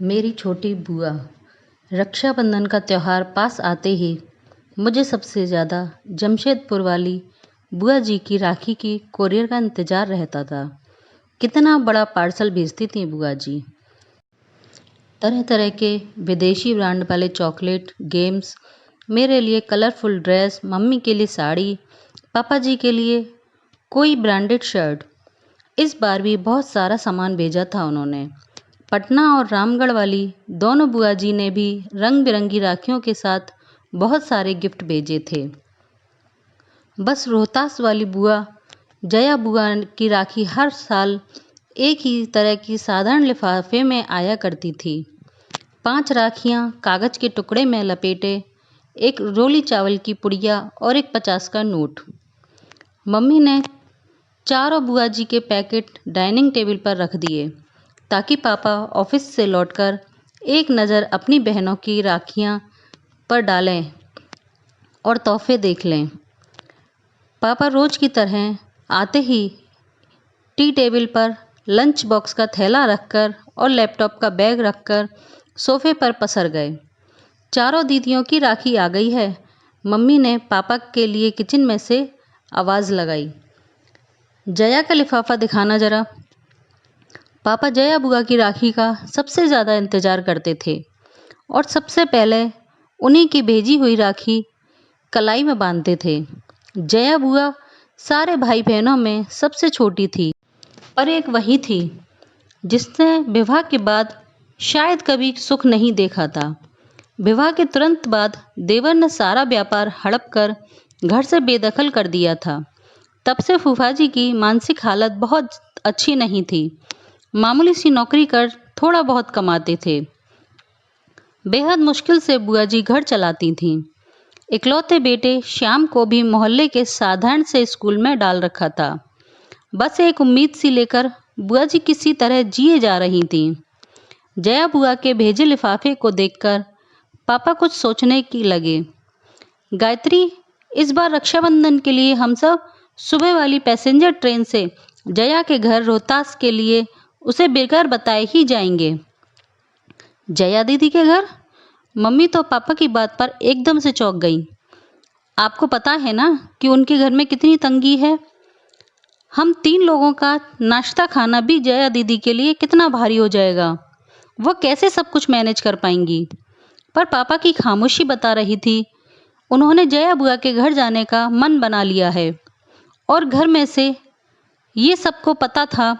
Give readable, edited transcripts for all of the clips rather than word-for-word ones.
मेरी छोटी बुआ। रक्षाबंधन का त्यौहार पास आते ही मुझे सबसे ज़्यादा जमशेदपुर वाली बुआ जी की राखी की कोरियर का इंतज़ार रहता था। कितना बड़ा पार्सल भेजती थी बुआ जी। तरह तरह के विदेशी ब्रांड वाले चॉकलेट, गेम्स, मेरे लिए कलरफुल ड्रेस, मम्मी के लिए साड़ी, पापा जी के लिए कोई ब्रांडेड शर्ट। इस बार भी बहुत सारा सामान भेजा था उन्होंने। पटना और रामगढ़ वाली दोनों बुआ जी ने भी रंग बिरंगी राखियों के साथ बहुत सारे गिफ्ट भेजे थे। बस रोहतास वाली बुआ जया बुआ की राखी हर साल एक ही तरह की साधारण लिफाफे में आया करती थी। 5 राखियां कागज के टुकड़े में लपेटे, एक रोली चावल की पुड़िया और एक 50 का नोट। मम्मी ने चारों बुआ जी के पैकेट डाइनिंग टेबल पर रख दिए ताकि पापा ऑफिस से लौटकर एक नज़र अपनी बहनों की राखियां पर डालें और तोहफे देख लें। पापा रोज की तरह आते ही टी टेबल पर लंच बॉक्स का थैला रखकर और लैपटॉप का बैग रखकर सोफे पर पसर गए। चारों दीदियों की राखी आ गई है, मम्मी ने पापा के लिए किचन में से आवाज़ लगाई। जया का लिफाफा दिखाना जरा। पापा जया बुआ की राखी का सबसे ज़्यादा इंतज़ार करते थे और सबसे पहले उन्हीं की भेजी हुई राखी कलाई में बांधते थे। जया बुआ सारे भाई बहनों में सबसे छोटी थी, पर एक वही थी जिसने विवाह के बाद शायद कभी सुख नहीं देखा था। विवाह के तुरंत बाद देवर ने सारा व्यापार हड़प कर घर से बेदखल कर दिया था। तब से फूफा जी की मानसिक हालत बहुत अच्छी नहीं थी। मामूली सी नौकरी कर थोड़ा बहुत कमाते थे। बेहद मुश्किल से बुआ जी घर चलाती थीं। इकलौते बेटे श्याम को भी मोहल्ले के साधारण से स्कूल में डाल रखा था। बस एक उम्मीद सी लेकर बुआ जी किसी तरह जिए जा रही थीं। जया बुआ के भेजे लिफाफे को देखकर पापा कुछ सोचने की लगे। गायत्री, इस बार रक्षाबंधन के लिए हम सब सुबह वाली पैसेंजर ट्रेन से जया के घर रोहतास के लिए उसे बगैर बताए ही जाएंगे। जया दीदी के घर? मम्मी तो पापा की बात पर एकदम से चौंक गई। आपको पता है ना कि उनके घर में कितनी तंगी है। हम 3 लोगों का नाश्ता खाना भी जया दीदी के लिए कितना भारी हो जाएगा। वो कैसे सब कुछ मैनेज कर पाएंगी। पर पापा की खामोशी बता रही थी उन्होंने जया बुआ के घर जाने का मन बना लिया है। और घर में से ये सबको पता था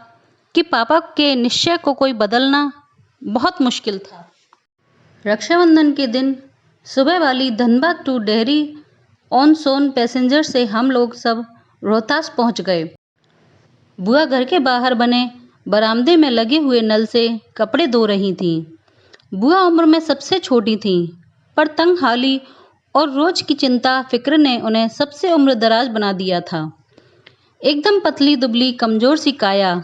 कि पापा के निश्चय को कोई बदलना बहुत मुश्किल था। रक्षाबंधन के दिन सुबह वाली Dhanbad to Dehri on Sone passenger से हम लोग सब रोहतास पहुंच गए। बुआ घर के बाहर बने बरामदे में लगे हुए नल से कपड़े धो रही थीं। बुआ उम्र में सबसे छोटी थीं, पर तंगहाली और रोज की चिंता फिक्र ने उन्हें सबसे उम्र दराज बना दिया था। एकदम पतली दुबली कमजोर सी काया।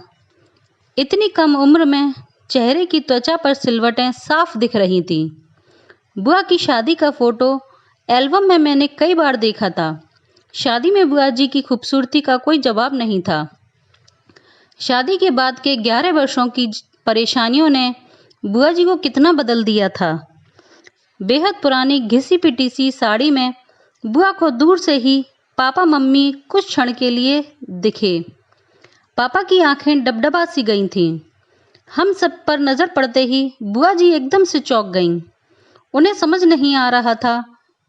इतनी कम उम्र में चेहरे की त्वचा पर सिलवटें साफ दिख रही थीं। बुआ की शादी का फोटो एल्बम में मैंने कई बार देखा था। शादी में बुआ जी की खूबसूरती का कोई जवाब नहीं था। शादी के बाद के 11 वर्षों की परेशानियों ने बुआ जी को कितना बदल दिया था। बेहद पुरानी घिसी पिटी सी साड़ी में बुआ को दूर से ही पापा मम्मी कुछ क्षण के लिए दिखे। पापा की आंखें डबडबा सी गई थीं। हम सब पर नजर पड़ते ही बुआ जी एकदम से चौंक गईं। उन्हें समझ नहीं आ रहा था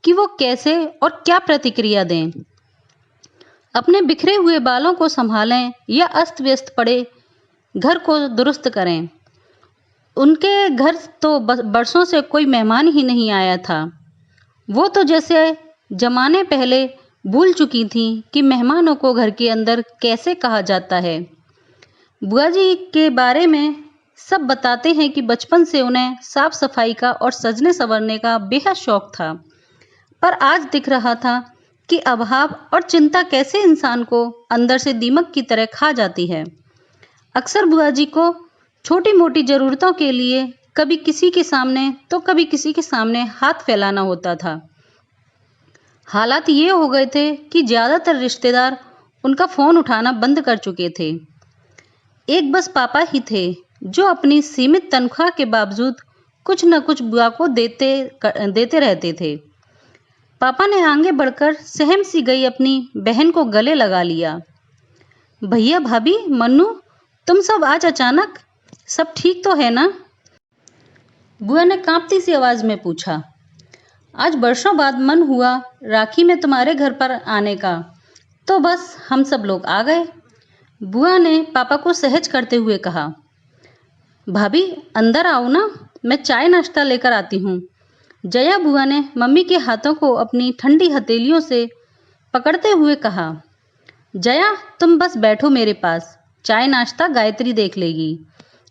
कि वो कैसे और क्या प्रतिक्रिया दें। अपने बिखरे हुए बालों को संभालें या अस्त व्यस्त पड़े घर को दुरुस्त करें। उनके घर तो बरसों से कोई मेहमान ही नहीं आया था। वो तो जैसे जमाने पहले भूल चुकी थीं कि मेहमानों को घर के अंदर कैसे कहा जाता है। बुआ जी के बारे में सब बताते हैं कि बचपन से उन्हें साफ सफाई का और सजने संवरने का बेहद शौक था, पर आज दिख रहा था कि अभाव और चिंता कैसे इंसान को अंदर से दीमक की तरह खा जाती है। अक्सर बुआ जी को छोटी मोटी ज़रूरतों के लिए कभी किसी के सामने तो कभी किसी के सामने हाथ फैलाना होता था। हालात ये हो गए थे कि ज़्यादातर रिश्तेदार उनका फ़ोन उठाना बंद कर चुके थे। एक बस पापा ही थे जो अपनी सीमित तनख्वाह के बावजूद कुछ न कुछ बुआ को देते रहते थे। पापा ने आगे बढ़कर सहम सी गई अपनी बहन को गले लगा लिया। भैया भाभी मन्नू, तुम सब आज अचानक, सब ठीक तो है ना? बुआ ने कांपती सी आवाज में पूछा। आज बरसों बाद मन हुआ राखी में तुम्हारे घर पर आने का, तो बस हम सब लोग आ गए, बुआ ने पापा को सहज करते हुए कहा। भाभी अंदर आओ ना, मैं चाय नाश्ता लेकर आती हूँ, जया बुआ ने मम्मी के हाथों को अपनी ठंडी हथेलियों से पकड़ते हुए कहा। जया तुम बस बैठो मेरे पास, चाय नाश्ता गायत्री देख लेगी।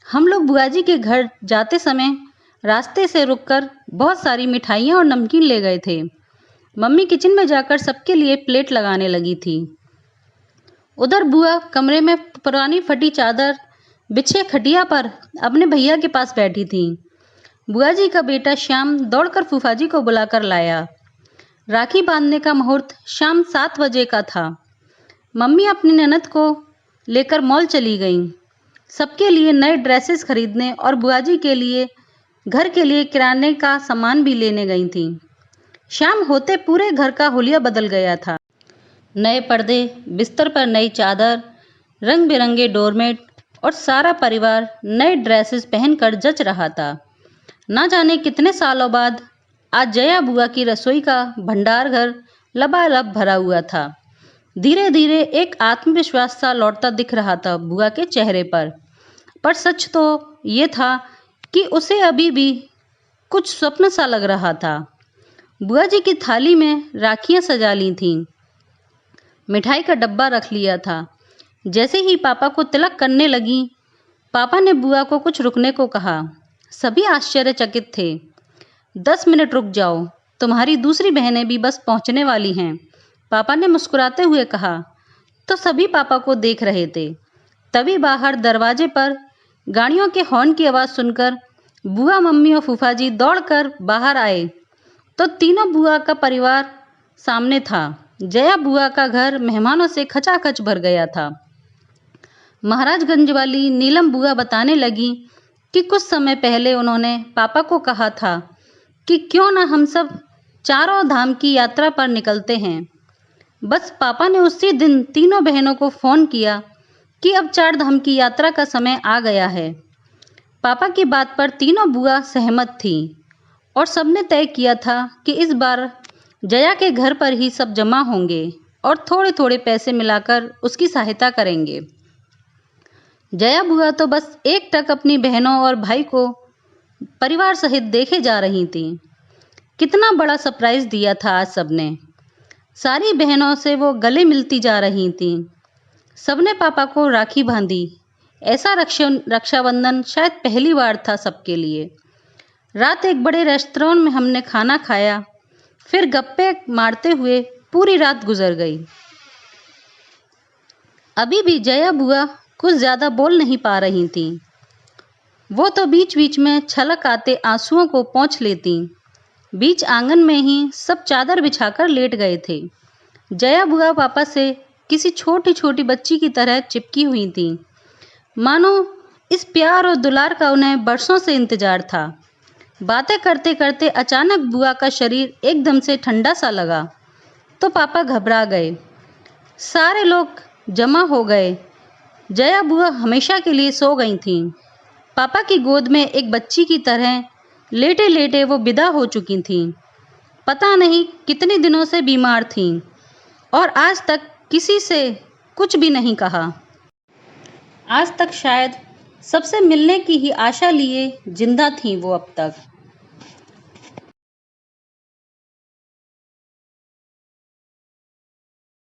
हम लोग बुआ जी के घर जाते समय रास्ते से रुककर बहुत सारी मिठाइयाँ और नमकीन ले गए थे। मम्मी किचन में जाकर सबके लिए प्लेट लगाने लगी थी। उधर बुआ कमरे में पुरानी फटी चादर बिछे खटिया पर अपने भैया के पास बैठी थी। बुआ जी का बेटा श्याम दौड़कर फूफाजी को बुलाकर लाया। राखी बांधने का मुहूर्त शाम 7 बजे का था। मम्मी अपनी ननद को लेकर मॉल चली गईं, सबके लिए नए ड्रेसेस खरीदने और बुआ जी के लिए घर के लिए किराने का सामान भी लेने गई थी। शाम होते पूरे घर का हुलिया बदल गया था। नए पर्दे, बिस्तर पर नई चादर, रंग बिरंगे डोरमेट और सारा परिवार नए ड्रेसेस पहनकर जच रहा था। ना जाने कितने सालों बाद आज जया बुआ की रसोई का भंडार घर लबालब भरा हुआ था। धीरे धीरे एक आत्मविश्वास सा लौटता दिख रहा था बुआ के चेहरे पर सच तो ये था कि उसे अभी भी कुछ स्वप्न सा लग रहा था। बुआ जी की थाली में राखियां सजा ली थीं, मिठाई का डब्बा रख लिया था। जैसे ही पापा को तिलक करने लगी, पापा ने बुआ को कुछ रुकने को कहा। सभी आश्चर्यचकित थे। 10 मिनट रुक जाओ, तुम्हारी दूसरी बहनें भी बस पहुंचने वाली हैं, पापा ने मुस्कुराते हुए कहा। तो सभी पापा को देख रहे थे। तभी बाहर दरवाजे पर गाड़ियों के हॉर्न की आवाज़ सुनकर बुआ, मम्मी और फूफाजी दौड़कर बाहर आए तो तीनों बुआ का परिवार सामने था। जया बुआ का घर मेहमानों से खचाखच भर गया था। महाराजगंज वाली नीलम बुआ बताने लगी कि कुछ समय पहले उन्होंने पापा को कहा था कि क्यों ना हम सब चारों धाम की यात्रा पर निकलते हैं। बस पापा ने उसी दिन तीनों बहनों को फ़ोन किया कि अब 4 धाम की यात्रा का समय आ गया है। पापा की बात पर तीनों बुआ सहमत थी और सबने तय किया था कि इस बार जया के घर पर ही सब जमा होंगे और थोड़े थोड़े पैसे मिलाकर उसकी सहायता करेंगे। जया बुआ तो बस एकटक अपनी बहनों और भाई को परिवार सहित देखे जा रही थी। कितना बड़ा सरप्राइज दिया था आज सबने। सारी बहनों से वो गले मिलती जा रही थीं। सबने पापा को राखी बांधी। ऐसा रक्षाबंधन शायद पहली बार था सबके लिए। रात एक बड़े रेस्टोरेंट में हमने खाना खाया, फिर गप्पे मारते हुए पूरी रात गुजर गई। अभी भी जया बुआ कुछ ज़्यादा बोल नहीं पा रही थी। वो तो बीच बीच में छलक आते आंसुओं को पोंछ लेती। बीच आंगन में ही सब चादर बिछाकर लेट गए थे। जया बुआ पापा से किसी छोटी छोटी बच्ची की तरह चिपकी हुई थी, मानो इस प्यार और दुलार का उन्हें बरसों से इंतजार था। बातें करते करते अचानक बुआ का शरीर एकदम से ठंडा सा लगा तो पापा घबरा गए। सारे लोग जमा हो गए। जया बुआ हमेशा के लिए सो गई थीं। पापा की गोद में एक बच्ची की तरह लेटे लेटे वो विदा हो चुकी थीं। पता नहीं कितने दिनों से बीमार थीं और आज तक किसी से कुछ भी नहीं कहा। आज तक शायद सबसे मिलने की ही आशा लिए जिंदा थीं वो अब तक।